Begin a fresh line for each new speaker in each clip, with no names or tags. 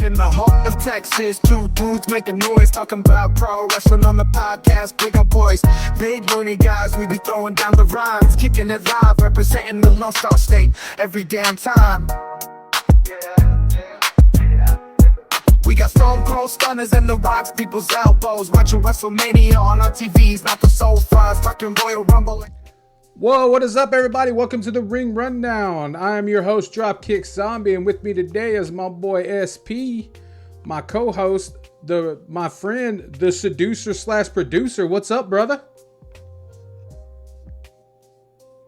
In the heart of Texas, two dudes making noise, talking about pro wrestling on the podcast. Big up boys, big money guys, we be throwing down the rhymes, keeping it live, representing the Lone Star State every damn time. We got Stone Cold Stunners and the Rocks, people's elbows, watching WrestleMania on our TVs, not the Soulfries, fucking Royal Rumble.
Whoa, what is up, everybody? Welcome to the Ring Rundown. I am your host, Dropkick Zombie, and with me today is my boy SP, my co-host, my friend, the seducer slash producer. What's up, brother?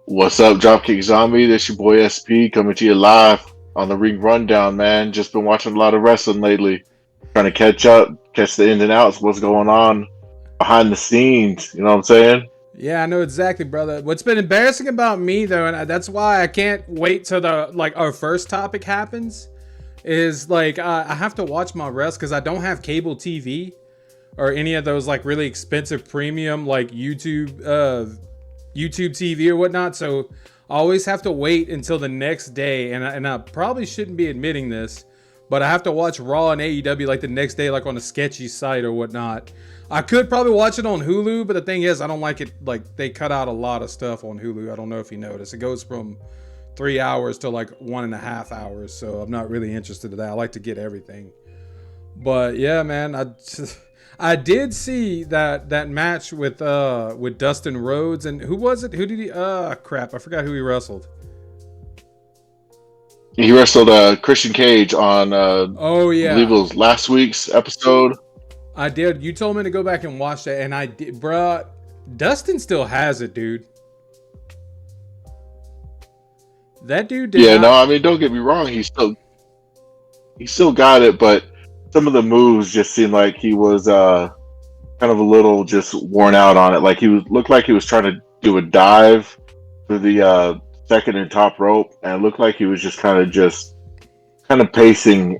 What's up, Dropkick Zombie? This your boy SP coming to you live on the Ring Rundown, man. Just been watching a lot of wrestling lately, trying to catch up, catch the ins and outs, what's going on behind the scenes. You know what I'm saying?
Yeah, I know exactly, brother. What's been embarrassing about me, though, and that's why I can't wait till our first topic happens, is I have to watch my rest because I don't have cable TV or any of those really expensive premium YouTube TV or whatnot. So I always have to wait until the next day, and I probably shouldn't be admitting this, but I have to watch Raw and AEW the next day, on a sketchy site or whatnot. I could probably watch it on Hulu, but the thing is, I don't like it. They cut out a lot of stuff on Hulu. I don't know if you noticed. It goes from 3 hours to 1.5 hours. So I'm not really interested in that. I like to get everything. But yeah, man, I did see that match with Dustin Rhodes, and who was it? Who did he? Crap, I forgot who he wrestled.
He wrestled Christian Cage on I believe it was last week's episode.
I did. You told me to go back and watch that, and I did, bruh. Dustin still has it, dude. That dude did.
Yeah, no, I mean, don't get me wrong. He still got it, but some of the moves just seemed like he was kind of a little just worn out on it. Looked like he was trying to do a dive through the second and top rope, and it looked like he was just kind of pacing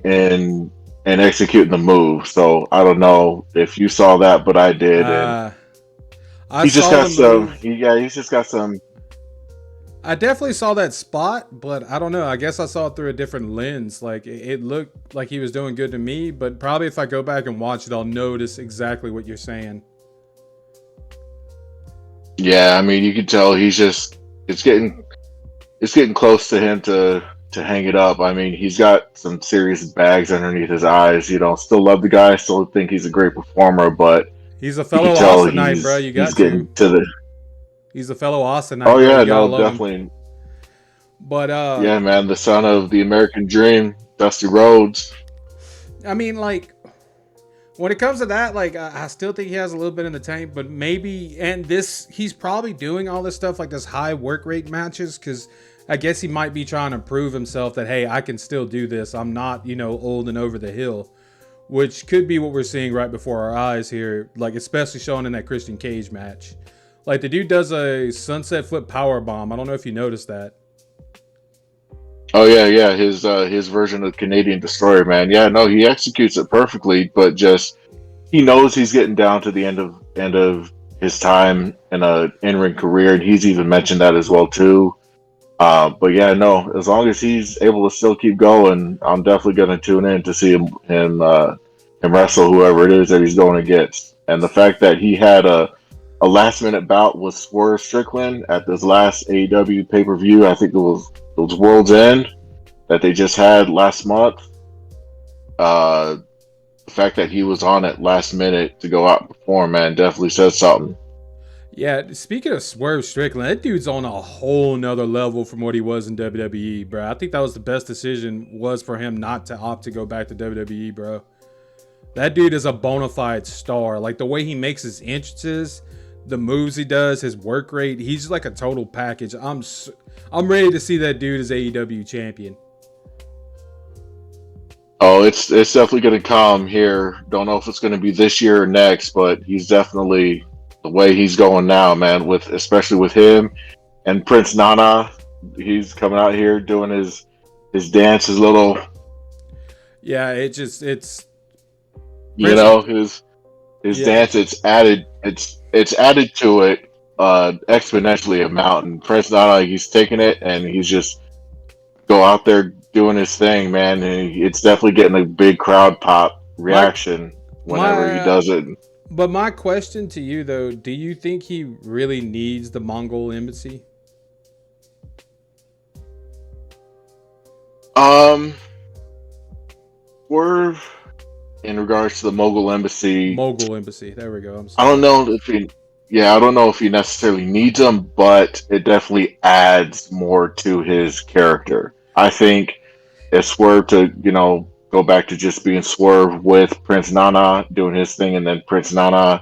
and executing the move. So I don't know if you saw that, but I did. He's just got some.
I definitely saw that spot, but I don't know. I guess I saw it through a different lens. It looked like he was doing good to me, but probably if I go back and watch it, I'll notice exactly what you're saying.
Yeah, I mean, you can tell he's just it's getting close to him to hang it up. I mean, he's got some serious bags underneath his eyes. Still love the guy. Still think he's a great performer, but
he's a fellow Austinite, bro. You got He's a fellow Austinite.
Oh yeah, no, definitely.
But
yeah, man, the son of the American Dream, Dusty Rhodes.
I mean, when it comes to that, I still think he has a little bit in the tank, but maybe, he's probably doing all this stuff, this high work rate matches, because I guess he might be trying to prove himself that, hey, I can still do this. I'm not, old and over the hill, which could be what we're seeing right before our eyes here, especially showing in that Christian Cage match. The dude does a sunset flip power bomb. I don't know if you noticed that.
Oh yeah. His version of Canadian Destroyer, man. Yeah, no, he executes it perfectly, but just he knows he's getting down to the end of his time in a in-ring career, and he's even mentioned that as well too. But yeah, no, as long as he's able to still keep going, I'm definitely going to tune in to see him wrestle whoever it is that he's going against. And the fact that he had a last-minute bout with Swerve Strickland at this last AEW pay-per-view, I think it was World's End that they just had last month. The fact that he was on it last minute to go out and perform, man, definitely says something.
Yeah, speaking of Swerve Strickland, that dude's on a whole nother level from what he was in WWE, bro. I think that was the best decision was for him not to opt to go back to WWE, bro. That dude is a bona fide star. The way he makes his entrances, the moves he does, his work rate, he's a total package. I'm ready to see that dude as AEW champion.
Oh, it's definitely going to come here. Don't know if it's going to be this year or next, but he's definitely the way he's going now, man. Especially with him and Prince Nana, he's coming out here doing his dance, his little.
Yeah, it's
his dance. It's added to it exponentially amount. And Prince Nana, he's taking it and he's just go out there doing his thing, man. And it's definitely getting a big crowd pop reaction whenever he
my
does it.
but my question to you though, do you think he really needs the Mongol embassy?
Um, Swerve, in regards to the Mogul Embassy,
Mogul embassy. There we go. I'm
I
sorry.
don't know if he, yeah, I don't know if he necessarily needs them, but it definitely adds more to his character. I think if Swerve to, go back to just being Swerve with Prince Nana doing his thing, and then Prince Nana,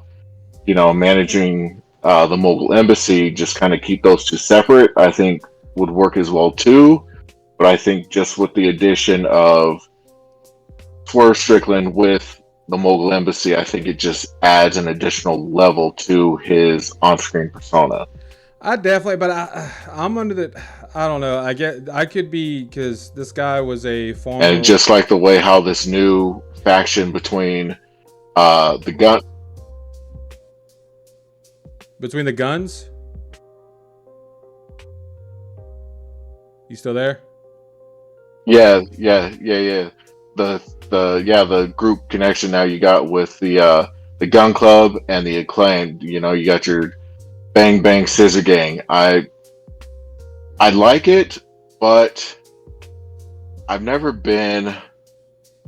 managing the Mogul Embassy, just kind of keep those two separate, I think would work as well too. But I think just with the addition of Swerve Strickland with the Mogul Embassy, I think it just adds an additional level to his on-screen persona.
I definitely, but I'm under the. I don't know. I could be because this guy was a former
And just like the way how this new faction between the gun,
between the guns. You still there?
yeah. The group connection now you got with the gun club and the acclaimed. You got your Bang Bang Scissor Gang. I like it, but I've never been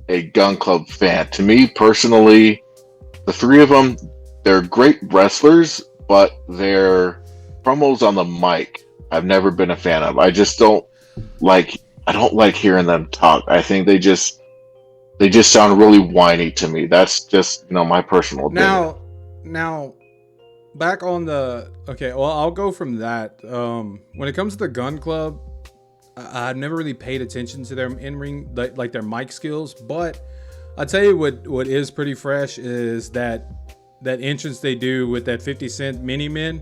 a gun club fan. To me personally, the three of them, they're great wrestlers, but their promos on the mic, I've never been a fan of. I don't like hearing them talk. I think they just sound really whiny to me. That's just, my personal opinion.
Now, back on the okay. Well, I'll go from that. When it comes to the gun club, I've never really paid attention to their in-ring, like their mic skills. But I'll tell you what is pretty fresh is that entrance they do with that 50 Cent Mini Men.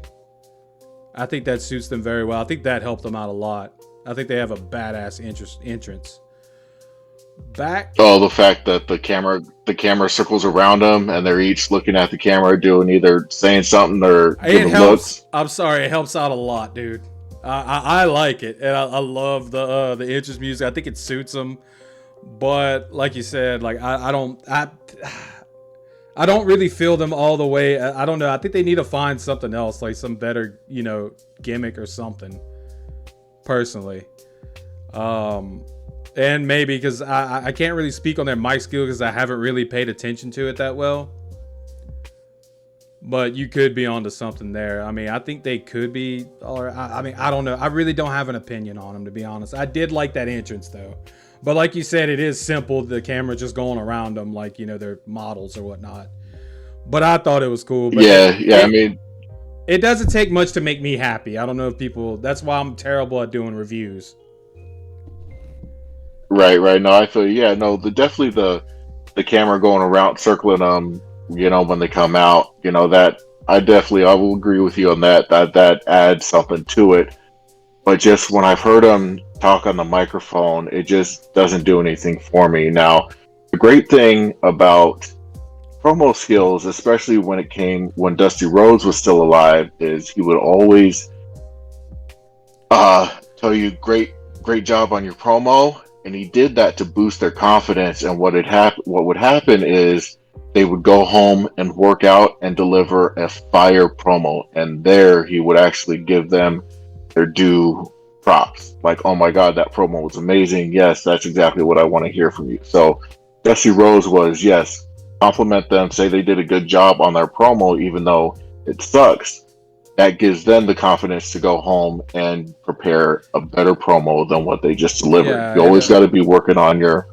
I think that suits them very well. I think that helped them out a lot. I think they have a badass entrance.
Oh, the fact that the camera circles around them and they're each looking at the camera, doing either saying something or
It
giving
helps.
looks.
I'm sorry, it helps out a lot, dude. I like it, and I love the entrance music. I think it suits them. But like you said, like I don't really feel them all the way. I don't know. I think they need to find something else, like some better, gimmick or something. Personally, and maybe because I can't really speak on their mic skill because I haven't really paid attention to it that well. But you could be onto something there. I mean, I think they could be, or I mean, I don't know. I really don't have an opinion on them, to be honest. I did like that entrance though. But like you said, it is simple. The camera just going around them like, they're models or whatnot. But I thought it was cool. But
I mean,
it doesn't take much to make me happy. I don't know if people, that's why I'm terrible at doing reviews.
right. No, I feel, definitely the camera going around, circling them, when they come out, that I will agree with you on that adds something to it. But just when I've heard them talk on the microphone, it just doesn't do anything for me. Now, the great thing about promo skills, especially when Dusty Rhodes was still alive, is he would always tell you great job on your promo, and he did that to boost their confidence. And what would happen is they would go home and work out and deliver a fire promo, and there he would actually give them their due props. Like, oh my god, that promo was amazing. Yes, that's exactly what I want to hear from you. So Dusty Rhodes was, yes, compliment them, say they did a good job on their promo, even though it sucks. That gives them the confidence to go home and prepare a better promo than what they just delivered.
Yeah,
you always got to be working on your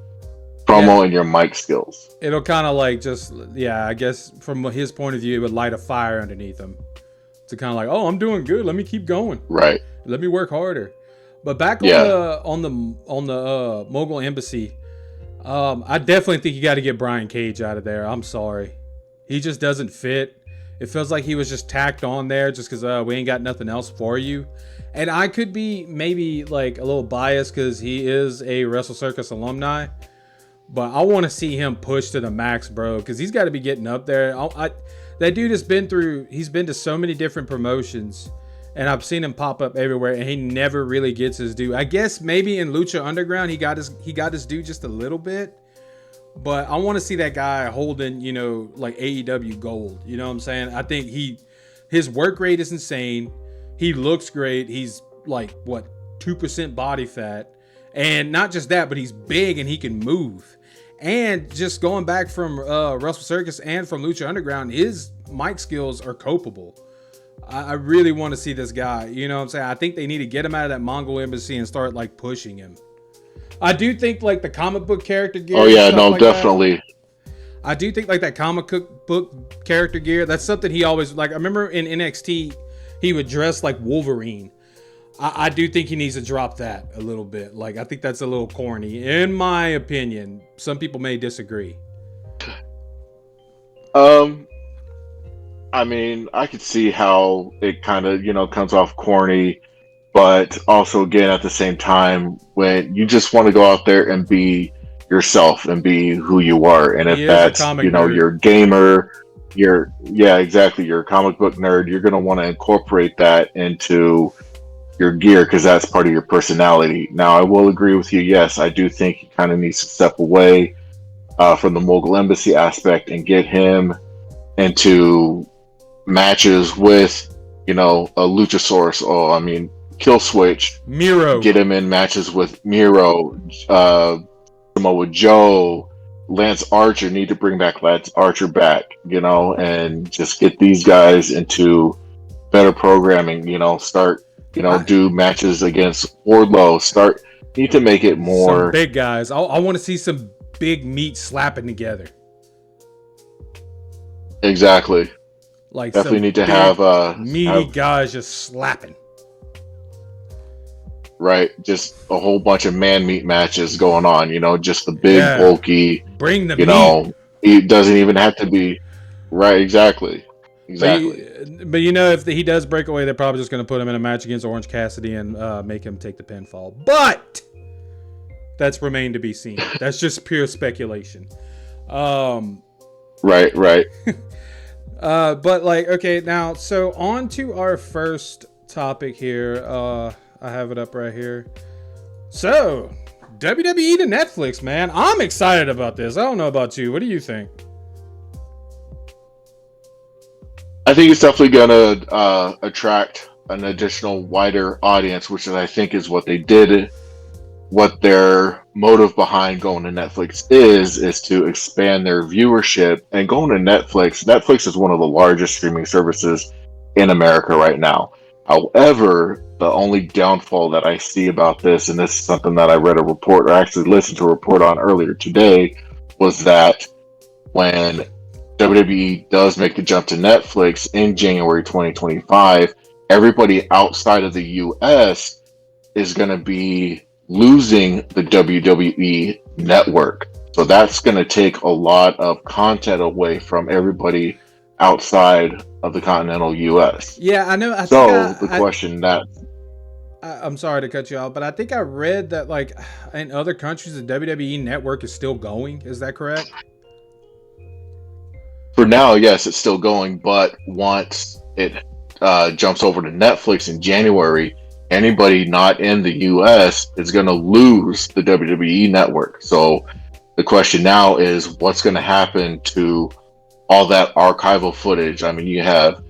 promo and your mic skills.
It'll kind of like I guess from his point of view, it would light a fire underneath him to kind of like, oh, I'm doing good. Let me keep going.
Right.
Let me work harder. But back on the Mogul Embassy, I definitely think you got to get Brian Cage out of there. I'm sorry, he just doesn't fit. It feels like he was just tacked on there just because we ain't got nothing else for you. And I could be maybe like a little biased because he is a Wrestle Circus alumni, but I want to see him push to the max, bro, because he's got to be getting up there. That dude he's been to so many different promotions, and I've seen him pop up everywhere, and he never really gets his due. I guess maybe in Lucha Underground he got his due just a little bit, but I want to see that guy holding, you know, like AEW gold. You know what I'm saying? I think his work rate is insane. He looks great. He's like 2% body fat, and not just that, but he's big and he can move. And just going back from Wrestle Circus and from Lucha Underground, his mic skills are copeable. I really want to see this guy. You know what I'm saying? I think they need to get him out of that Mongol embassy and start like pushing him. I do think like the comic book character gear.
Oh yeah, no, like definitely.
I do think like that comic book character gear. That's something he always like. I remember in NXT, he would dress like Wolverine. I do think he needs to drop that a little bit. Like, I think that's a little corny, in my opinion. Some people may disagree.
I mean, I could see how it kind of, you know, comes off corny, but also, again, at the same time, when you just want to go out there and be yourself and be who you are. And if that's, you know, you're a gamer, you're a comic book nerd, you're going to want to incorporate that into your gear because that's part of your personality. Now, I will agree with you. Yes, I do think he kind of needs to step away from the Mogul Embassy aspect and get him into matches with, you know, a Luchasaurus. Oh, I mean, Kill Switch.
Miro.
Get him in matches with Miro, Samoa Joe, Lance Archer. Need to bring back Lance Archer back, you know, and just get these guys into better programming, you know, start, you know, do matches against Wardlow. Need to make it more
some big guys. I want to see some big meat slapping together.
Exactly.
Like
definitely need to have
meaty guys just slapping.
Right, just a whole bunch of man meat matches going on. You know, just the big bulky.
Bring the
you
meat.
know, it doesn't even have to be right. Exactly.
But you know, if he does break away, they're probably just going to put him in a match against Orange Cassidy and make him take the pinfall. But that's remained to be seen. That's just pure speculation.
Right.
But like, okay, now, so on to our first topic here. I have it up right here. So, WWE to Netflix, man. I'm excited about this. I don't know about you. What do you think?
I think it's definitely going to attract an additional wider audience, which I think is what they did. What their motive behind going to Netflix is to expand their viewership. And going to Netflix is one of the largest streaming services in America right now. However, the only downfall that I see about this, and this is something that I read a report, or actually listened to a report on earlier today, was that when WWE does make the jump to Netflix in January 2025, everybody outside of the US is going to be losing the WWE network. So that's going to take a lot of content away from everybody outside of the continental US.
Yeah, I know. I'm sorry to cut you off, but I think I read that like in other countries, the WWE network is still going. Is that correct?
For now, yes, it's still going, but once it jumps over to Netflix in January, anybody not in the US is going to lose the WWE network. So the question now is what's going to happen to all that archival footage? I mean, you have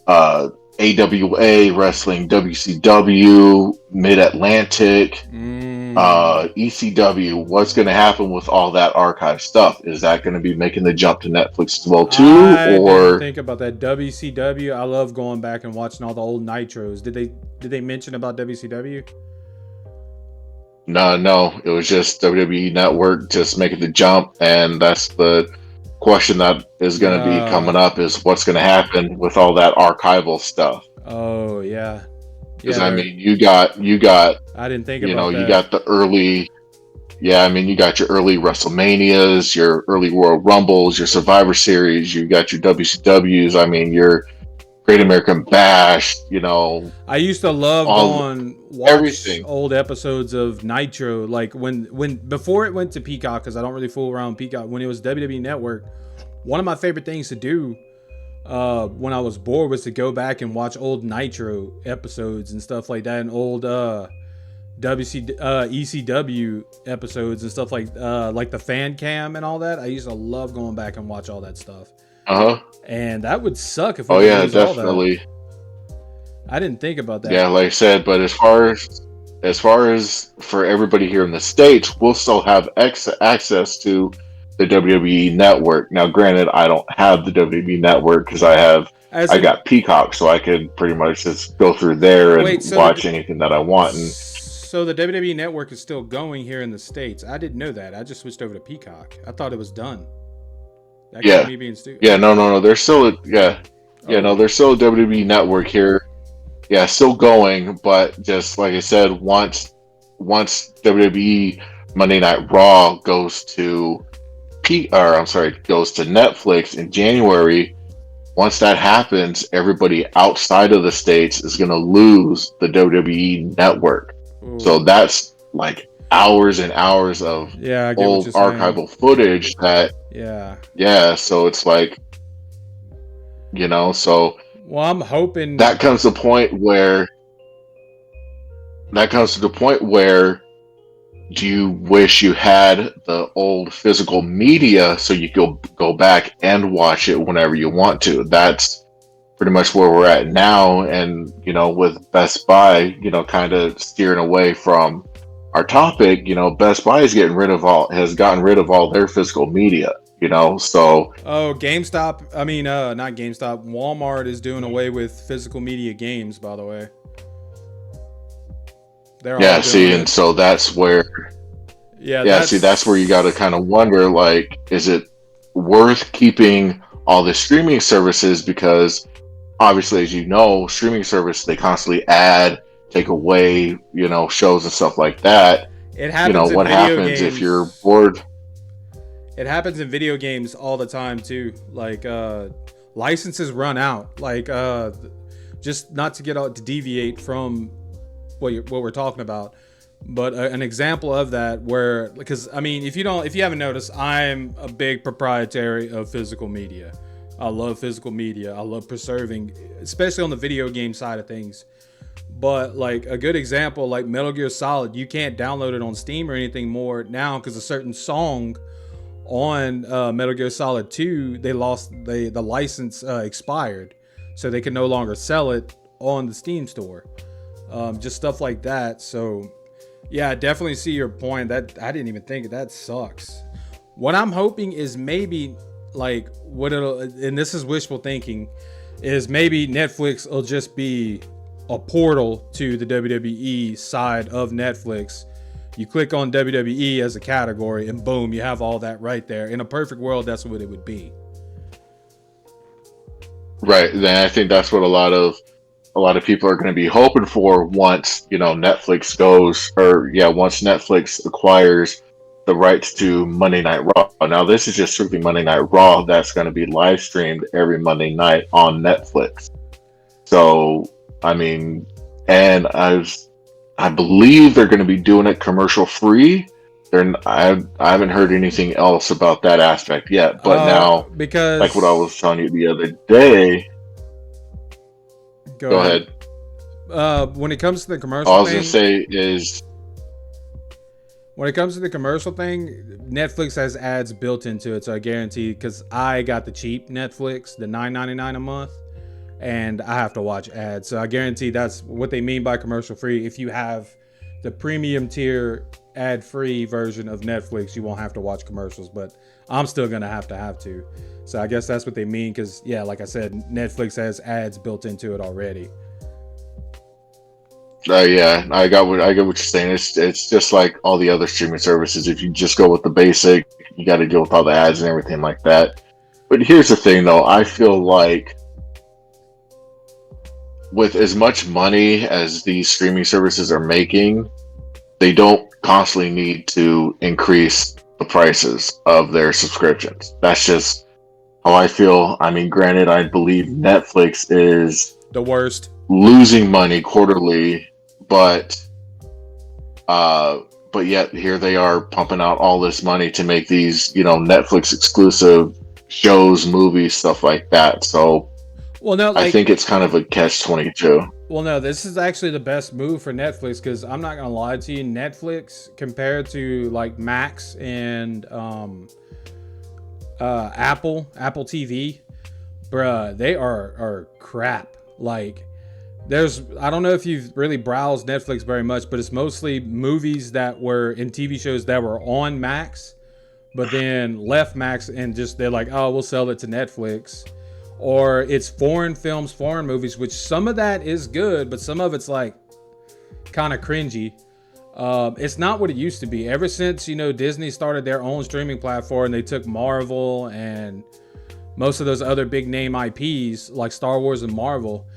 AWA Wrestling, WCW, Mid-Atlantic, ECW. What's going to happen with all that archive stuff? Is that going to be making the jump to Netflix as well too?
I didn't think about that. WCW. I love going back and watching all the old Nitros. Did they mention about WCW?
No. It was just WWE Network just making the jump, and that's the question that is going to be coming up: is what's going to happen with all that archival stuff?
Oh yeah.
Because I mean, you got.
I didn't think about that.
You know, you got the early. Yeah, I mean, you got your early WrestleManias, your early Royal Rumbles, your Survivor Series. You got your WCWs. I mean, your Great American Bash. You know,
I used to love watch everything. Old episodes of Nitro, like when before it went to Peacock, because I don't really fool around with Peacock. When it was WWE Network, one of my favorite things to do when I was bored was to go back and watch old Nitro episodes and stuff like that, and old ECW episodes and stuff like the fan cam and all that. I used to love going back and watch all that stuff. And that would suck if we lose
definitely.
all that. I didn't think about that.
Yeah, like I said, but as far as for everybody here in the States, we'll still have access to the WWE Network. Now, granted, I don't have the WWE Network because I got Peacock, so I could pretty much just go through there and watch anything that I want.
So the WWE Network is still going here in the States. I didn't know that. I just switched over to Peacock. I thought it was done. That
yeah.
Me being stupid.
Yeah, no. There's still there's still a WWE Network here. Yeah, still going, but just like I said, once WWE Monday Night Raw goes to goes to Netflix in January, once that happens, everybody outside of the States is going to lose the WWE Network. Ooh. So that's like hours and hours of old archival footage that so it's like, so
well, I'm hoping
that comes to the point where do you wish you had the old physical media so you could go back and watch it whenever you want to? That's pretty much where we're at now. And, with Best Buy, kind of steering away from our topic, Best Buy has gotten rid of all their physical media. So
GameStop, not GameStop, Walmart is doing away with physical media games, by the way.
And so that's where that's where you got to kind of wonder, like, is it worth keeping all the streaming services? Because obviously, as you know, streaming service, they constantly add, take away, shows and stuff like that.
It happens
what happens if you're bored?
It happens in video games all the time too. Like licenses run out. Like just not to deviate from what we're talking about, but an example of that where, because if you haven't noticed, I'm a big proprietary of physical media. I love physical media. I love preserving, especially on the video game side of things. But like a good example, like Metal Gear Solid, you can't download it on Steam or anything more now because a certain song on Metal Gear Solid 2, the license expired, so they can no longer sell it on the Steam store. Just stuff like that. So yeah, I definitely see your point. That I didn't even think of. That sucks. What I'm hoping is maybe like and this is wishful thinking, is maybe Netflix will just be a portal to the WWE side of Netflix. You click on WWE as a category and boom, you have all that right there. In a perfect world, that's what it would be.
Right. Then I think that's what a lot of people are going to be hoping for once, Netflix once Netflix acquires the rights to Monday Night Raw. Now, this is just strictly Monday Night Raw that's going to be live streamed every Monday night on Netflix. So, and I believe they're going to be doing it commercial free. I haven't heard anything else about that aspect yet. But now, because like what I was telling you the other day. Go ahead.
When it comes to the commercial,
all I was going to say is,
when it comes to the commercial thing, Netflix has ads built into it, so I guarantee, because I got the cheap Netflix, the $9.99 a month, and I have to watch ads. So I guarantee that's what they mean by commercial free. If you have the premium tier ad-free version of Netflix, you won't have to watch commercials, but I'm still going to have to. So I guess that's what they mean, because, yeah, like I said, Netflix has ads built into it already.
I get what you're saying. It's just like all the other streaming services. If you just go with the basic, you got to deal with all the ads and everything like that. But here's the thing, though. I feel like with as much money as these streaming services are making, they don't constantly need to increase the prices of their subscriptions. That's just how I feel. Granted, I believe Netflix is
the worst,
losing money quarterly, but yet here they are pumping out all this money to make these, Netflix exclusive shows, movies, stuff like that. So
Well, no,
I
like,
think it's kind of a catch-22.
well, no, this is actually the best move for Netflix because I'm not gonna lie to you, Netflix compared to like Max and Apple TV, bruh, they are crap. Like, there's I don't know if you've really browsed Netflix very much, but it's mostly movies that were in TV shows that were on Max, but then left Max and just they're like, oh, we'll sell it to Netflix. Or it's foreign films, foreign movies, which some of that is good, but some of it's like kind of cringy. It's not what it used to be. Ever since, Disney started their own streaming platform, they took Marvel and most of those other big name IPs like Star Wars and Marvel.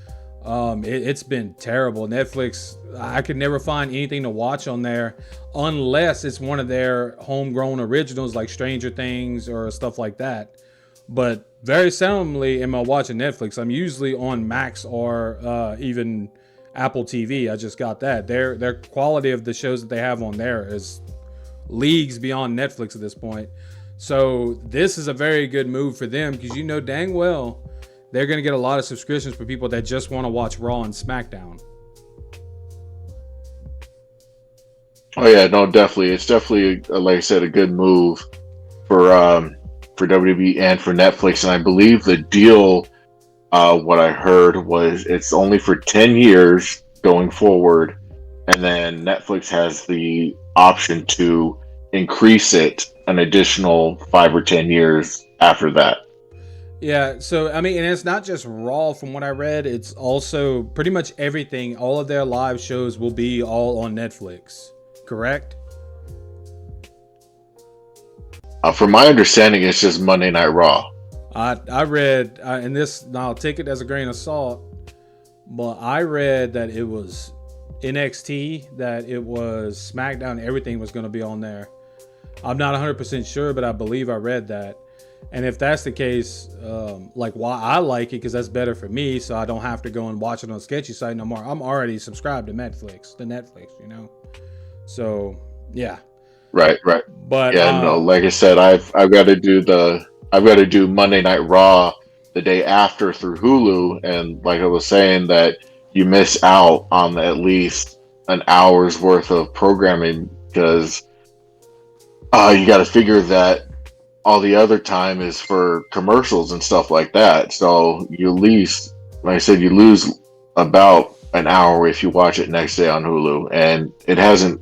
It's been terrible. Netflix, I could never find anything to watch on there unless it's one of their homegrown originals like Stranger Things or stuff like that. But very seldomly am I watching Netflix. I'm usually on Max or even Apple TV. I just got that. Their quality of the shows that they have on there is leagues beyond Netflix at this point. So this is a very good move for them because dang well they're going to get a lot of subscriptions for people that just want to watch Raw and SmackDown.
Oh yeah, no, definitely. It's definitely, like I said, a good move for WWE and for Netflix. And I believe the deal, what I heard was it's only for 10 years going forward, and then Netflix has the option to increase it an additional 5 or 10 years after that.
Yeah, so I mean, and it's not just Raw from what I read, it's also pretty much everything. All of their live shows will be all on Netflix, correct?
From my understanding, it's just Monday Night Raw.
I read, and this, now I'll take it as a grain of salt, but I read that it was NXT, that it was SmackDown, everything was going to be on there. I'm not 100% sure, but I believe I read that. And if that's the case, like, why I like it, because that's better for me, so I don't have to go and watch it on a sketchy site no more. I'm already subscribed to Netflix, So, yeah.
Right.
But
yeah, no, like I said, I've got to do Monday Night Raw the day after through Hulu, and like I was saying, that you miss out on at least an hour's worth of programming because you got to figure that all the other time is for commercials and stuff like that. So you lose, like I said, you lose about an hour if you watch it next day on Hulu, and it hasn't.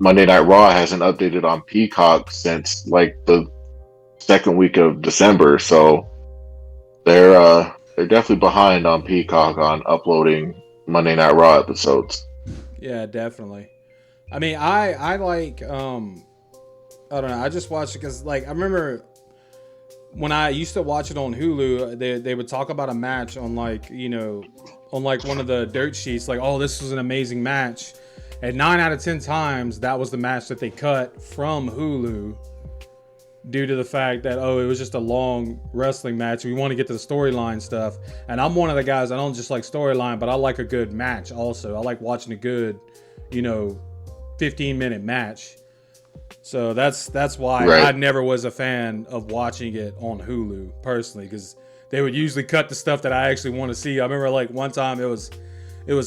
Monday Night Raw hasn't updated on Peacock since like the second week of December, so they're definitely behind on Peacock on uploading Monday Night Raw episodes.
yeah, definitely. I mean, I like, I don't know, I just watched it because, like, I remember when I used to watch it on Hulu, they would talk about a match on, like, on like one of the dirt sheets, like, oh, this was an amazing match. And 9 out of 10 times, that was the match that they cut from Hulu due to the fact that, oh, it was just a long wrestling match. We want to get to the storyline stuff. And I'm one of the guys, I don't just like storyline, but I like a good match also. I like watching a good, 15-minute match. So that's why
Right.
I never was a fan of watching it on Hulu, personally, because they would usually cut the stuff that I actually want to see. I remember, like, one time it was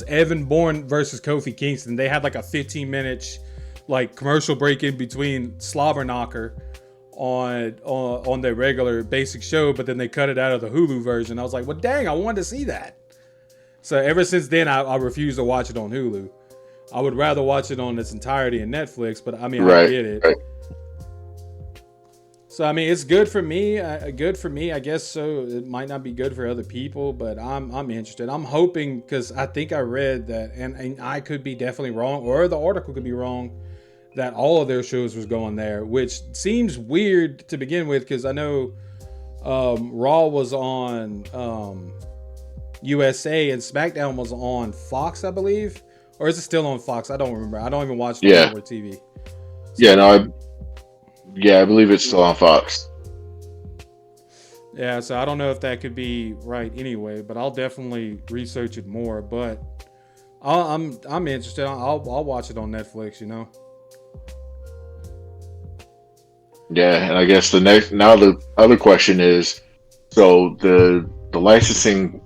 Evan Bourne versus Kofi Kingston. They had like a 15-minute like commercial break in between Slobber Knocker on their regular basic show, but then they cut it out of the Hulu version. I was like, well, dang, I wanted to see that. So ever since then, I refuse to watch it on Hulu. I would rather watch it on its entirety in Netflix, but I mean,
Right,
I get it.
right.
So I mean, it's good for me. Good for me, I guess. So it might not be good for other people, but I'm interested. I'm hoping, because I think I read that, and I could be definitely wrong, or the article could be wrong, that all of their shows was going there, which seems weird to begin with, because I know Raw was on USA and SmackDown was on Fox, I believe, or is it still on Fox? I don't remember. I don't even watch network TV. So,
Yeah, no, I believe it's still on Fox.
yeah, so I don't know if that could be right anyway, but I'll definitely research it more. But I'm interested. I'll watch it on Netflix.
Yeah, and I guess the other question is, so the the licensing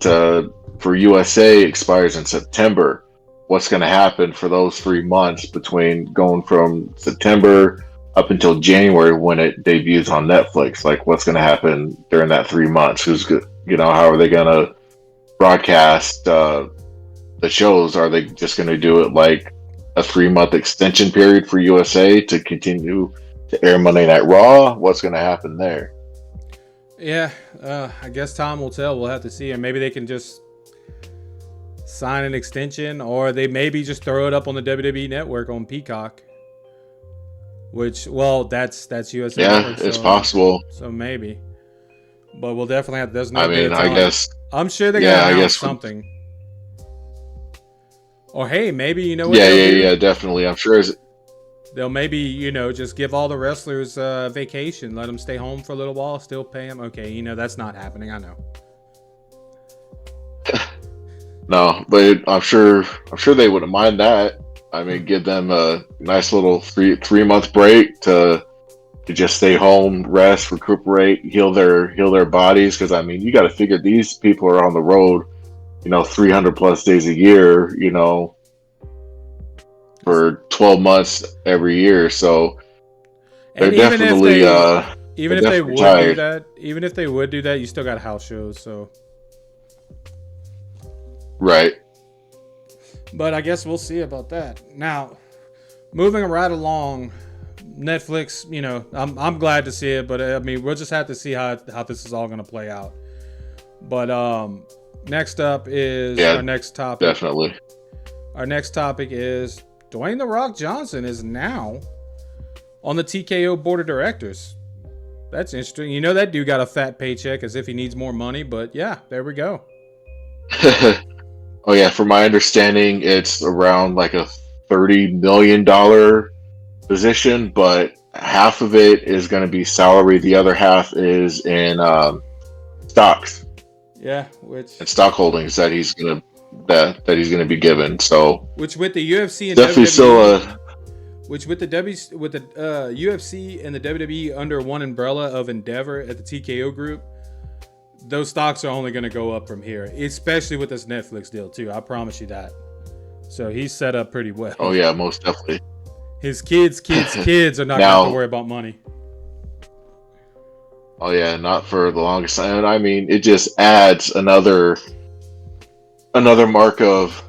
for USA expires in September. What's going to happen for those 3 months between going from September up until January when it debuts on Netflix? Like, what's going to happen during that 3 months? Who's good? How are they going to broadcast the shows? Are they just going to do it like a 3 month extension period for USA to continue to air Monday Night Raw? What's going to happen there?
Yeah, I guess time will tell. We'll have to see. And maybe they can just sign an extension, or they maybe just throw it up on the WWE Network on Peacock. Which, well, that's USA.
Yeah,
Network,
it's
so,
possible.
So maybe. But we'll definitely have. There's no.
I mean, I guess.
I'm sure they're gonna announce something. Or hey, maybe you know what?
Yeah, definitely. I'm sure.
They'll maybe, just give all the wrestlers vacation, let them stay home for a little while, still pay them. Okay, that's not happening. I know.
No, but I'm sure they wouldn't mind that. I mean, give them a nice little 3 month break to just stay home, rest, recuperate, heal their bodies. Because I mean, you got to figure these people are on the road, 300 plus days a year, for 12 months every year. So they're definitely
even if they would do that, even if they would do that, you still got house shows. So
right.
But I guess we'll see about that. Now, moving right along, Netflix. I'm glad to see it, but I mean, we'll just have to see how this is all going to play out. But next up is our next topic.
Definitely.
Our next topic is Dwayne "The Rock" Johnson is now on the TKO board of directors. That's interesting. That dude got a fat paycheck as if he needs more money, but yeah, there we go.
Oh yeah, from my understanding, it's around like a $30 million position, but half of it is going to be salary. The other half is in stocks.
Yeah,
and stock holdings that he's gonna be given. So
which with the UFC and
definitely
WWE,
still
which with the UFC and the WWE under one umbrella of Endeavor at the TKO group, those stocks are only going to go up from here, especially with this Netflix deal too. I promise you that. So he's set up pretty well.
Oh yeah, most definitely.
His kids are not going to have to worry about money.
Oh yeah, not for the longest time. I mean, it just adds another mark of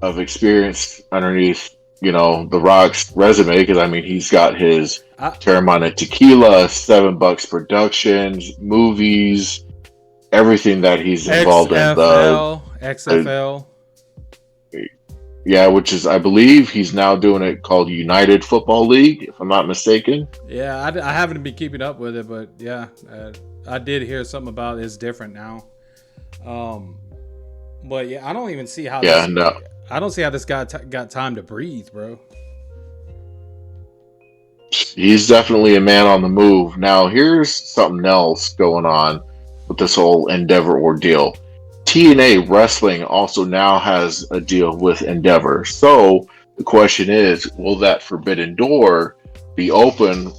experience underneath, The Rock's resume. Because I mean, he's got his Teremana Tequila, $7 Productions, movies, everything that he's involved
XFL.
Yeah, which is, I believe, he's now doing it called United Football League, if I'm not mistaken.
Yeah, I haven't been keeping up with it, but yeah, I did hear something about it's different now. But yeah, I don't even see how. I don't see how this guy got time to breathe, bro.
He's definitely a man on the move. Now, here's something else going on with this whole Endeavor ordeal. TNA Wrestling also now has a deal with Endeavor. So the question is, will that forbidden door be open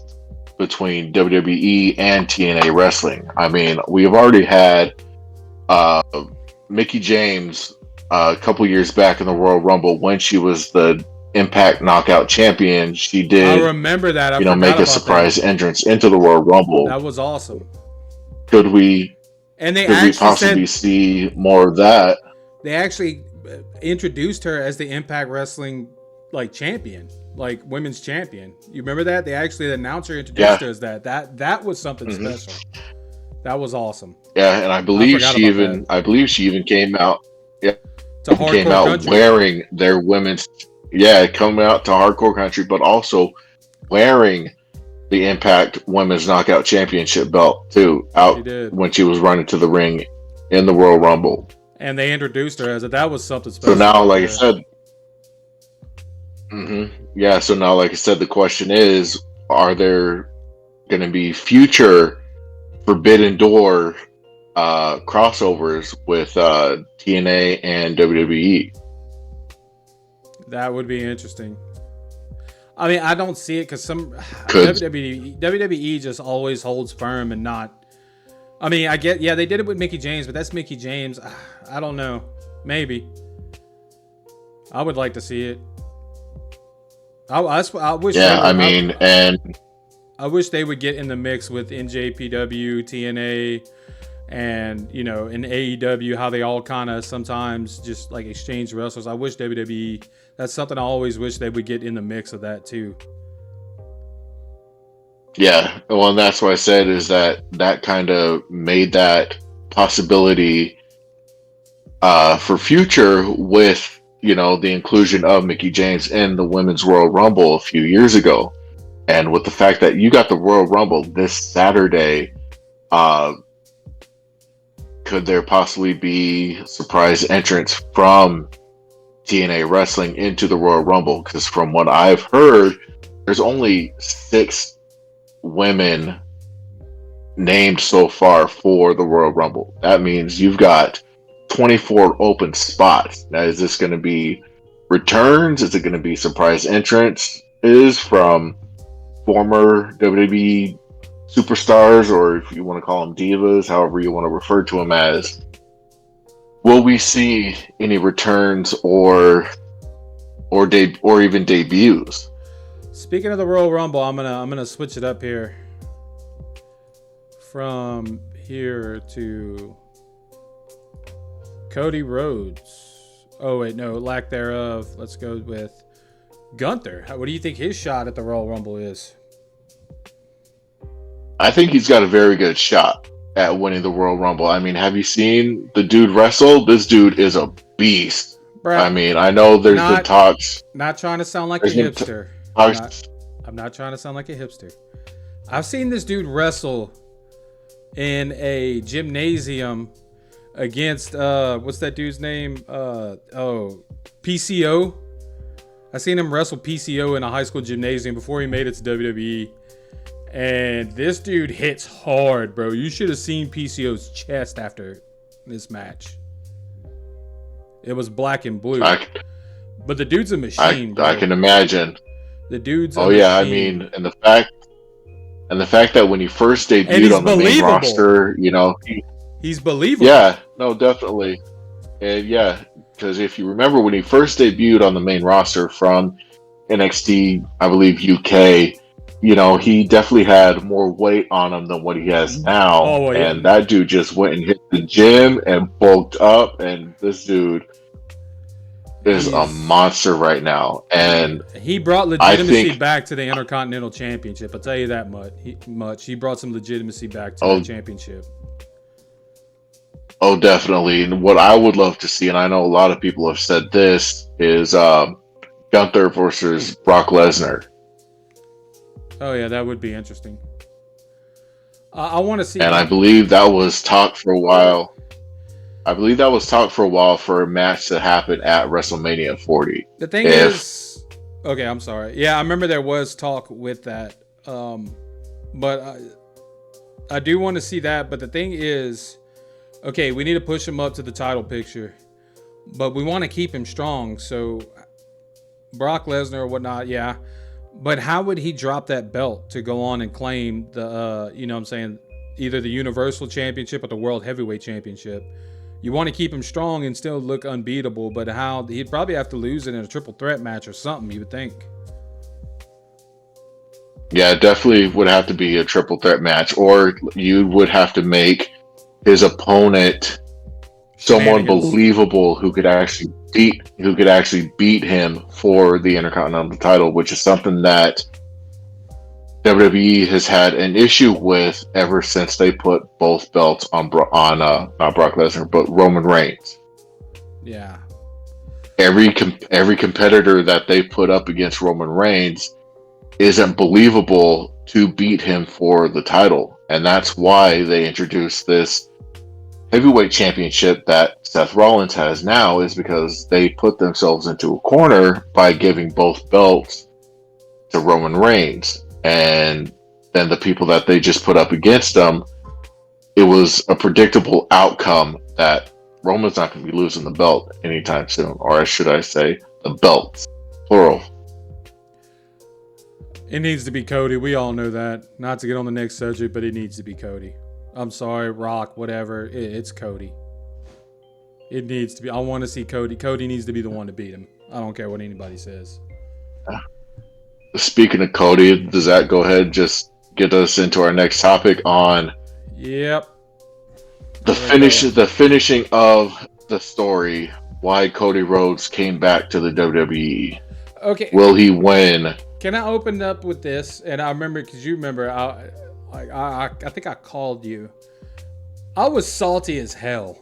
between WWE and TNA Wrestling? I mean, we have already had Mickie James a couple years back in the Royal Rumble when she was the Impact Knockout Champion. She did,
I remember that.
make a surprise entrance into the Royal Rumble.
That was awesome.
Could we
possibly
see more of that?
They actually introduced her as the Impact Wrestling champion, women's champion. You remember that? The announcer introduced her as that. That was something special. That was awesome.
Yeah, and I believe she even came out. Yeah,
came out country.
Wearing their women's. Yeah, coming out to Hardcore Country, but also wearing the Impact Women's Knockout Championship belt too, when she was running to the ring in the Royal Rumble.
And they introduced her as that was something special.
So now, like I said, so now, like I said, the question is, are there going to be future Forbidden Door crossovers with TNA and WWE?
That would be interesting. I mean, I don't see it because WWE just always holds firm and not. I mean, I get, yeah, they did it with Mickey James, but that's Mickey James. I don't know. Maybe. I would like to see it. I wish.
Yeah,
they would,
I mean, and
I wish they would get in the mix with NJPW, TNA, and in AEW, how they all kind of sometimes just like exchange wrestlers. I wish WWE. That's something I always wish they would get in the mix of that too.
yeah, well, and that's what I said is that kind of made that possibility for future with the inclusion of Mickey James in the Women's Royal Rumble a few years ago, and with the fact that you got the Royal Rumble this Saturday, could there possibly be surprise entrants from TNA Wrestling into the Royal Rumble? Because from what I've heard, there's only 6 women named so far for the Royal Rumble. That means you've got 24 open spots. Now, is this going to be returns? Is it going to be surprise entrants? Is from former WWE superstars, or if you want to call them divas, however you want to refer to them as? Will we see any returns or even debuts?
Speaking of the Royal Rumble, I'm gonna switch it up here. From here to Cody Rhodes. Oh wait, no, lack thereof. Let's go with Gunther. What do you think his shot at the Royal Rumble is?
I think he's got a very good shot at winning the Royal Rumble. I mean, have you seen the dude wrestle? This dude is a beast.
Bruh,
I mean, I know there's been talks.
Not trying to sound like a
There's been
hipster.
talks.
I'm not trying to sound like a hipster. I've seen this dude wrestle in a gymnasium against what's that dude's name? PCO. I seen him wrestle PCO in a high school gymnasium before he made it to WWE. And this dude hits hard, bro. You should have seen PCO's chest after this match. It was black and blue. But the dude's a machine, bro.
I can imagine.
The dude's
Oh yeah, I mean, and the fact that when he first debuted on the main
believable.
roster,
he's believable.
yeah, no, definitely, and yeah, because if you remember when he first debuted on the main roster from NXT, I believe UK, he definitely had more weight on him than what he has now, and that dude just went and hit the gym and bulked up, and this dude is a monster right now, and
he brought legitimacy back to the Intercontinental Championship. I'll tell you that much. He brought some legitimacy back to the championship.
Oh, definitely. And what I would love to see, and I know a lot of people have said this, is Gunther versus Brock Lesnar.
Oh yeah, that would be interesting. I want to see.
And I believe that was talked for a while. For a match to happen at WrestleMania 40.
The thing is, okay, I'm sorry. Yeah, I remember there was talk with that, but I do want to see that. But the thing is, okay, we need to push him up to the title picture, but we want to keep him strong. So Brock Lesnar or whatnot, yeah. But how would he drop that belt to go on and claim the, either the Universal Championship or the World Heavyweight Championship? You want to keep him strong and still look unbeatable, but he'd probably have to lose it in a triple threat match or something, you would think.
Yeah, it definitely would have to be a triple threat match, or you would have to make his opponent someone believable who could actually beat him for the Intercontinental title, which is something that WWE has had an issue with ever since they put both belts on not Brock Lesnar, but Roman Reigns.
Yeah.
Every competitor that they put up against Roman Reigns isn't believable to beat him for the title, and that's why they introduced this heavyweight championship that Seth Rollins has now, is because they put themselves into a corner by giving both belts to Roman Reigns. And then the people that they just put up against them, it was a predictable outcome that Roman's not going to be losing the belt anytime soon. Or should I say, the belts, plural.
It needs to be Cody. We all know that. Not to get on the next subject, but it needs to be Cody. I'm sorry, Rock, whatever. It's Cody. It needs to be. I want to see Cody. Cody needs to be the one to beat him. I don't care what anybody says.
Speaking of Cody, does that go ahead and just get us into our next topic on
Yep.
the finishing of the story? Why Cody Rhodes came back to the WWE?
Okay.
Will he win?
Can I open up with this? And I remember because you remember, I think I called you. I was salty as hell.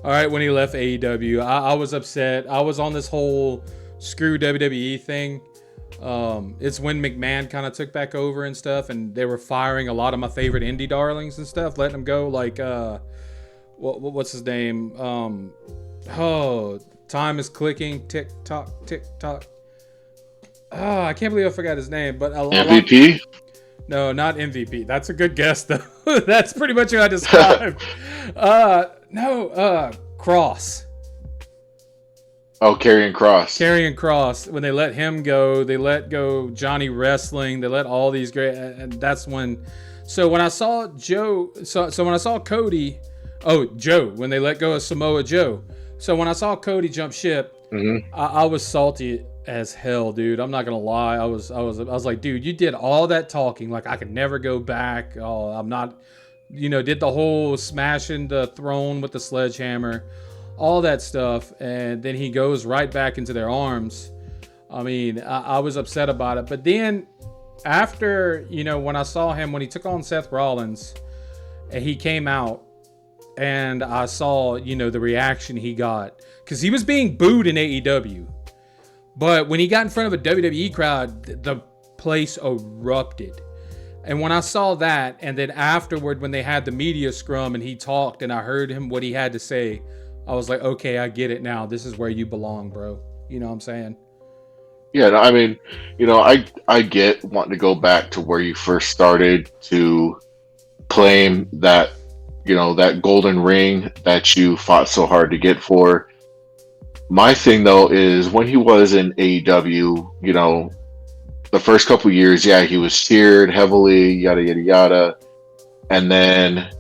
All right, when he left AEW, I was upset. I was on this whole screw WWE thing. It's when McMahon kind of took back over and stuff, and they were firing a lot of my favorite indie darlings and stuff, letting them go. Like, what's his name? Time is clicking. Tick tock, tick tock. Oh, I can't believe I forgot his name. But
MVP?
No, not MVP. That's a good guess, though. That's pretty much who I described. Cross.
Oh, Karrion Kross.
Karrion Kross. When they let him go, they let go Johnny Wrestling. They let all these great, and that's when. So when I saw Joe, so when I saw Cody, Joe, when they let go of Samoa Joe. So when I saw Cody jump ship, I was salty as hell, dude. I'm not gonna lie. I was like, dude, you did all that talking, like I could never go back. Oh, I'm not, did the whole smashing the throne with the sledgehammer, all that stuff, and then he goes right back into their arms. I mean, I was upset about it. But then after, when I saw him, when he took on Seth Rollins and he came out and I saw, the reaction he got, because he was being booed in AEW. But when he got in front of a WWE crowd, the place erupted. And when I saw that, and then afterward, when they had the media scrum and he talked and I heard him, what he had to say, I was like, okay, I get it now. This is where you belong, bro. You know what I'm saying?
Yeah, no, I mean, I get wanting to go back to where you first started to claim that, that golden ring that you fought so hard to get for. My thing, though, is when he was in AEW, the first couple years, yeah, he was cheered heavily, yada, yada, yada. And then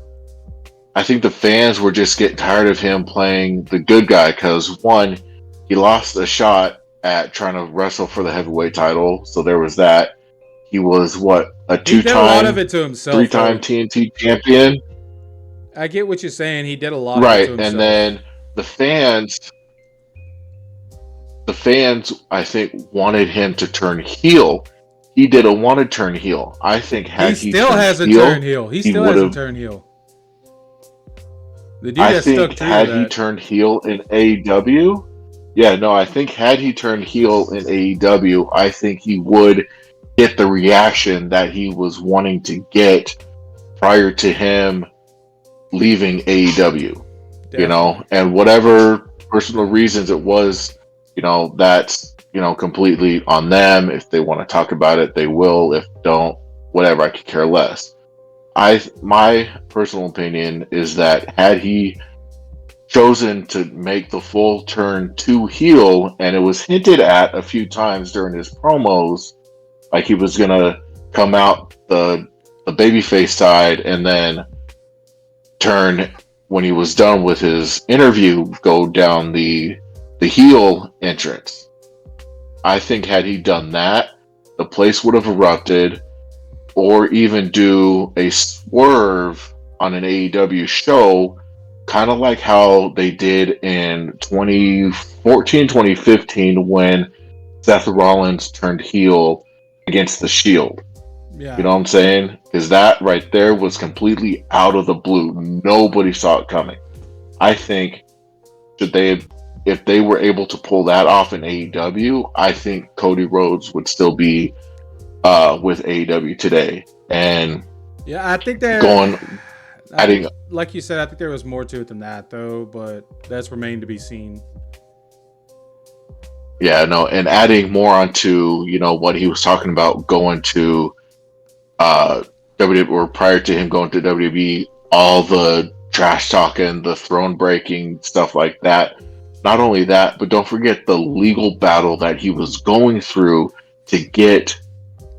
I think the fans were just getting tired of him playing the good guy because, one, he lost a shot at trying to wrestle for the heavyweight title. So there was that. He was, a
He did a lot of it to himself.
three-time TNT champion?
I get what you're saying. He did a lot of
Right,
it to himself.
and then the fans, I think, wanted him to turn heel. He didn't want to turn heel. I think
he still hasn't turned heel. He still hasn't turned heel. The dude
I think had he turned heel in AEW, I think had he turned heel in AEW, I think he would get the reaction that he was wanting to get prior to him leaving AEW.
Definitely.
And whatever personal reasons it was, that's completely on them. If they want to talk about it, they will. If don't, whatever, I could care less. My personal opinion is that had he chosen to make the full turn to heel, and it was hinted at a few times during his promos, like he was gonna come out the babyface side and then turn when he was done with his interview, go down the heel entrance. I think had he done that, the place would have erupted, or even do a swerve on an AEW show, kind of like how they did in 2014, 2015 when Seth Rollins turned heel against The Shield.
Yeah.
You know what I'm saying? Because that right there was completely out of the blue. Nobody saw it coming. I think if they were able to pull that off in AEW, I think Cody Rhodes would still be with AEW today. And
yeah, I think they're
adding,
like you said, I think there was more to it than that, though. But that's remained to be seen.
Yeah, no, and adding more onto what he was talking about going to WWE, or prior to him going to WWE, all the trash talking, the throne breaking, stuff like that. Not only that, but don't forget the legal battle that he was going through to get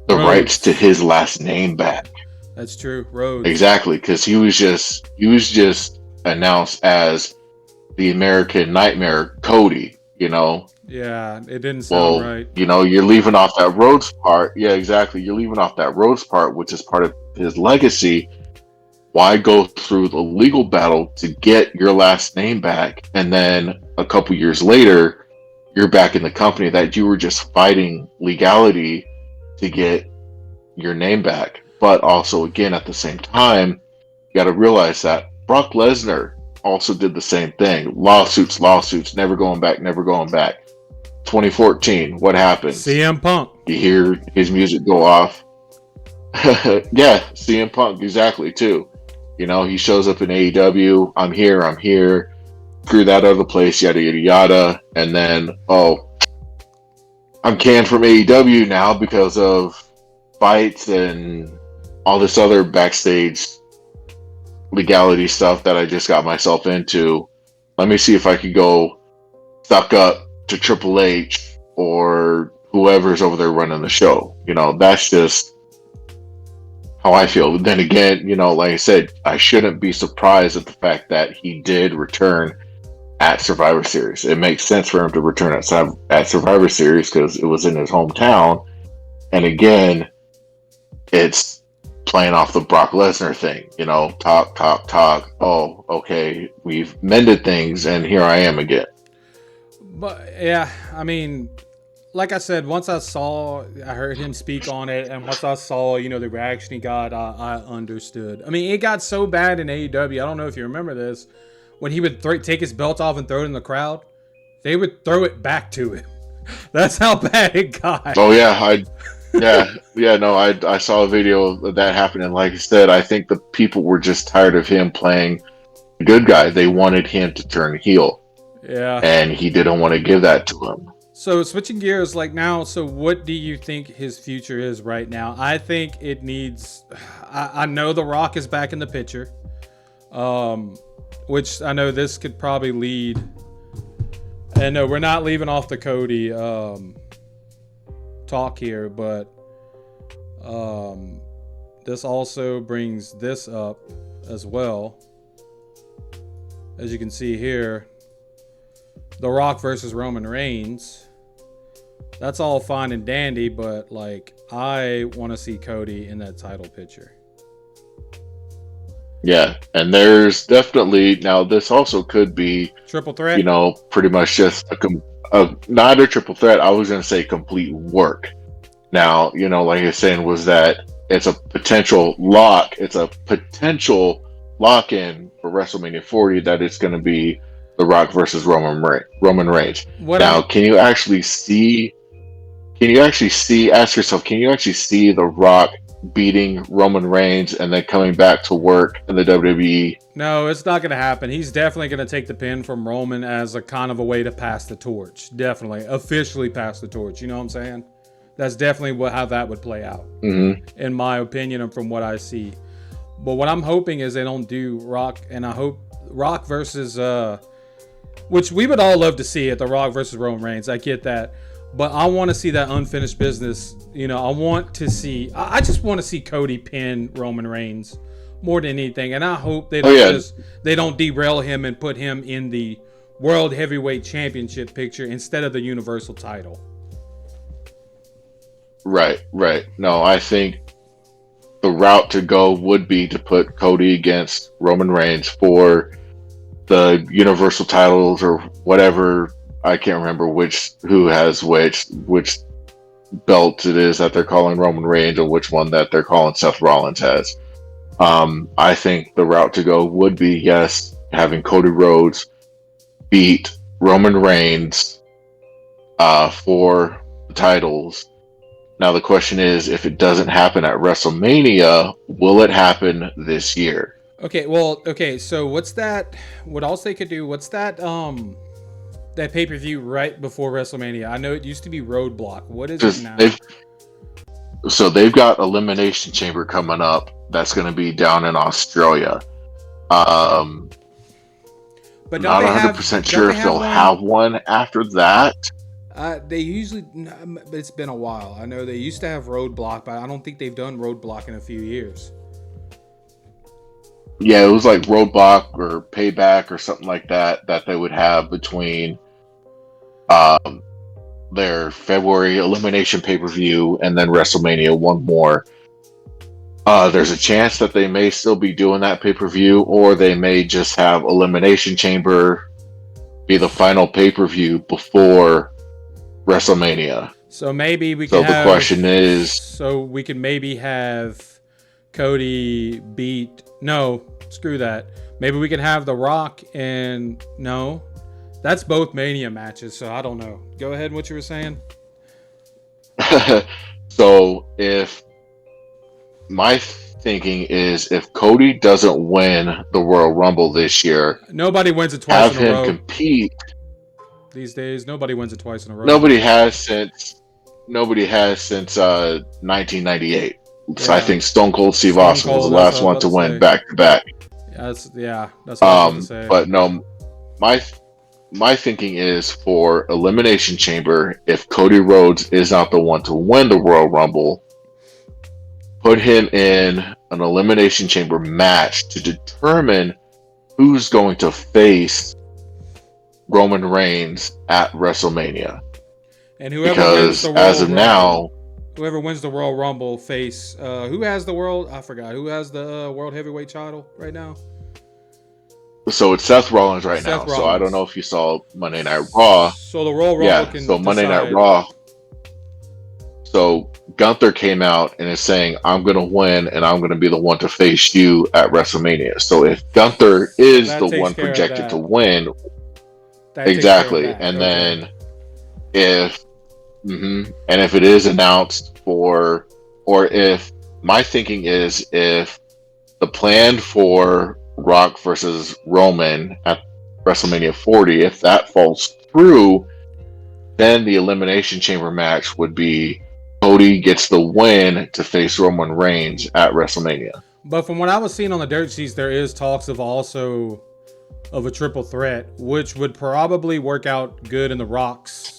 the rights to his last name back.
That's true. Rhodes.
Exactly, because he was just announced as the American Nightmare, Cody.
Yeah, it didn't sound
Well,
right.
you're leaving off that Rhodes part. Yeah, exactly. You're leaving off that Rhodes part, which is part of his legacy. Why go through the legal battle to get your last name back, and then a couple years later, you're back in the company that you were just fighting legality to get your name back? But also, again, at the same time, you got to realize that Brock Lesnar also did the same thing. Lawsuits, lawsuits, never going back, never going back. 2014, what happens?
CM Punk.
You hear his music go off. Yeah, CM Punk, exactly, too. He shows up in AEW. I'm here, I'm here. Screw that other place, yada, yada, yada. And then, oh, I'm canned from AEW now because of fights and all this other backstage legality stuff that I just got myself into. Let me see if I could go suck up to Triple H or whoever's over there running the show. That's just how I feel. But then again, like I said, I shouldn't be surprised at the fact that he did return at Survivor Series. It makes sense for him to return at Survivor Series because it was in his hometown. And again, it's playing off the Brock Lesnar thing. Talk. Oh, okay, we've mended things, and here I am again.
But yeah, I mean, like I said, once I heard him speak on it, and once I saw, the reaction he got, I understood. I mean, it got so bad in AEW. I don't know if you remember this, when he would take his belt off and throw it in the crowd, they would throw it back to him. That's how bad it got.
Oh yeah, I saw a video of that happening. Like I said, I think the people were just tired of him playing the good guy. They wanted him to turn heel.
Yeah.
And he didn't want to give that to him.
So switching gears, so what do you think his future is right now? I think it needs, I know The Rock is back in the picture, which I know this could probably lead, and no, we're not leaving off the Cody talk here, but this also brings this up as well. As you can see here, The Rock versus Roman Reigns. That's all fine and dandy, but I want to see Cody in that title picture.
Yeah, and there's definitely, now this also could be
Triple threat.
Pretty much just not a triple threat. I was going to say complete work. Now, like I was saying, was that it's a potential lock. It's a potential lock-in for WrestleMania 40 that it's going to be The Rock versus Roman Reigns. Can you actually see? Ask yourself, can you actually see The Rock beating Roman Reigns and then coming back to work in the WWE?
No, it's not going to happen. He's definitely going to take the pin from Roman as a kind of a way to pass the torch. Definitely, officially pass the torch. You know what I'm saying? That's definitely how that would play out, in my opinion, and from what I see. But what I'm hoping is they don't do Rock, and I hope Rock versus, which we would all love to see it, The Rock versus Roman Reigns. I get that. But I want to see that unfinished business. I just want to see Cody pin Roman Reigns more than anything. And I hope they don't derail him and put him in the World Heavyweight Championship picture instead of the Universal title.
Right. No, I think the route to go would be to put Cody against Roman Reigns for the Universal titles or whatever. I can't remember who has which belt it is that they're calling Roman Reigns or which one that they're calling Seth Rollins has. I think the route to go would be, yes, having Cody Rhodes beat Roman Reigns for the titles. Now the question is, if it doesn't happen at WrestleMania, will it happen this year?
Okay, so what's that? What else they could do? What's that? That pay-per-view right before WrestleMania. I know it used to be Roadblock. What is it now?
They've got Elimination Chamber coming up. That's going to be down in Australia.
But
not 100% sure if they'll have one after that.
They usually, it's been a while. I know they used to have Roadblock, but I don't think they've done Roadblock in a few years.
yeah, it was like Roadblock or Payback or something like that that they would have between um, their February Elimination pay per view and then WrestleMania one more. There's a chance that they may still be doing that pay per view, or they may just have Elimination Chamber be the final pay per view before WrestleMania.
So maybe we
So
can
the
have.
question is,
So we can maybe have Cody beat. No, screw that. Maybe we can have The Rock and no, that's both Mania matches. So I don't know. Go ahead. What you were saying?
so if my thinking is if Cody doesn't win the Royal Rumble this year,
Nobody wins it twice
have
in a
him
row
compete.
these days. Nobody wins it twice in a row.
Nobody has since 1998. So I
Yeah.
think Stone Cold Steve
Stone
Austin was
Cold,
the
that's
last
what I
one
was
to
about to
win
say.
back to back.
That's what I was about to say.
But no, my thinking is for Elimination Chamber, if Cody Rhodes is not the one to win the Royal Rumble, put him in an Elimination Chamber match to determine who's going to face Roman Reigns at WrestleMania.
And whoever wins
Because
the Royal
as of
Rumble,
now,
whoever wins the Royal Rumble face who has the world? I forgot who has the world heavyweight title right now.
so it's Seth Rollins right
Seth
now. So I don't
Rollins.
know if you saw Monday Night Raw.
So the Royal Rumble
Yeah,
can
so Monday Night
decide.
Raw. So Gunther came out and is saying, "I'm going to win, and I'm going to be the one to face you at WrestleMania." So if Gunther is
That
the
takes
one
care of
projected to
that.
win,
That takes care of
exactly,
that.
and
Okay.
then if and if it is announced for, or if my thinking is if the plan for Rock versus Roman at WrestleMania 40, if that falls through, then the Elimination Chamber match would be Cody gets the win to face Roman Reigns at WrestleMania.
But from what I was seeing on the dirt sheets, there is talks of also of a triple threat, which would probably work out good in the Rock's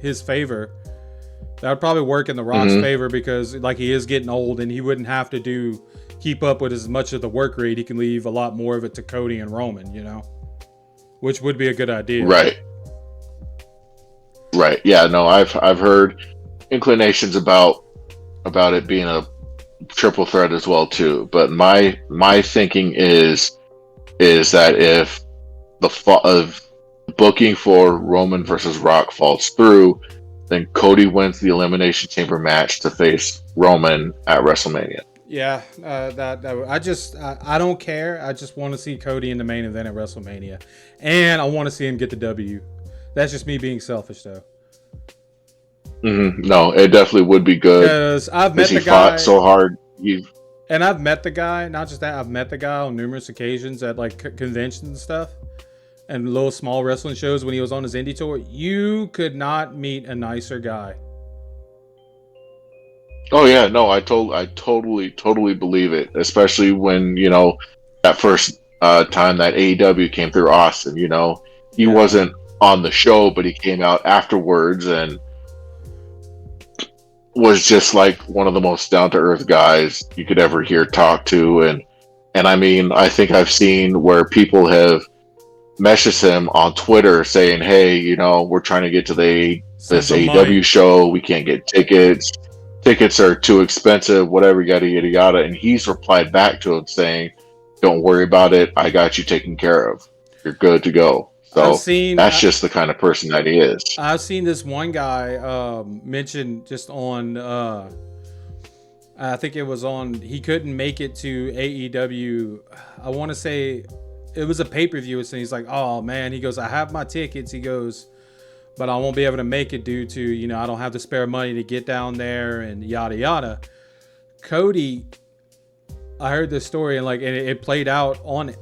his favor. That would probably work in the Rock's favor because like he is getting old and he wouldn't have to keep up with as much of the work rate. He can leave a lot more of it to Cody and Roman, you know, which would be a good idea.
Right. Right. Yeah. No, I've heard inclinations about it being a triple threat as well too. But my thinking is that if of booking for Roman versus Rock falls through, then Cody wins the Elimination Chamber match to face Roman at WrestleMania.
Yeah, I don't care. I just want to see Cody in the main event at WrestleMania, and I want to see him get the W. That's just me being selfish, though.
No, it definitely would be good
Because I've met
because he
the guy,
fought so hard.
and I've met the guy. Not just that, I've met the guy on numerous occasions at like conventions and stuff, and little small wrestling shows when he was on his indie tour. You could not meet a nicer guy.
Oh yeah, no, I totally believe it. Especially when that first time that AEW came through Austin. He
Yeah.
wasn't on the show, but he came out afterwards and was just like one of the most down to earth guys you could ever hear talk to. And I mean, I think I've seen where people have messaged him on Twitter saying, "Hey, we're trying to get to this
some
AEW
money.
show. We can't get tickets. Tickets are too expensive, whatever, yada, yada, yada." And he's replied back to him saying, "Don't worry about it. I got you taken care of. You're good to go." So that's just the kind of person that he is.
I've seen this one guy mention just on, I think it was on, he couldn't make it to AEW. I want to say it was a pay-per-view. And he's like, "Oh man," he goes, "I have my tickets." He goes, "But I won't be able to make it due to, I don't have the spare money to get down there and yada, yada." Cody, I heard this story and it played out on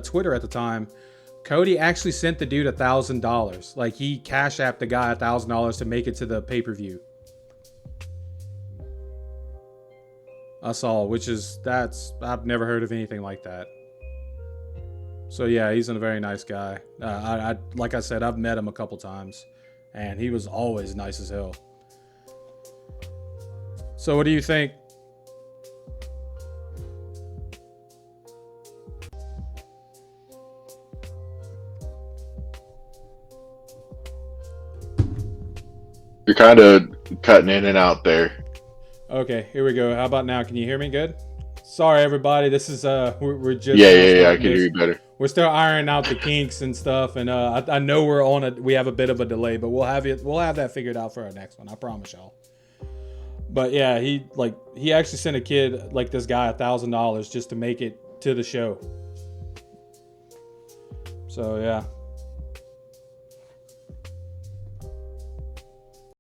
Twitter at the time. Cody actually sent the dude $1,000. Like he cash apped the guy $1,000 to make it to the pay-per-view. I saw, I've never heard of anything like that. So yeah, he's a very nice guy. I like I said, I've met him a couple times, and he was always nice as hell. So what do you think?
You're kind of cutting in and out there.
Okay, here we go. How about now? Can you hear me good? Sorry, everybody. This is we're just
Yeah,
now
yeah, yeah. I
starting
can
this.
hear you better.
We're still ironing out the kinks and stuff, and I know we have a bit of a delay, but we'll have that figured out for our next one. I promise y'all. But yeah, he actually sent a kid like this guy $1,000 just to make it to the show. So yeah.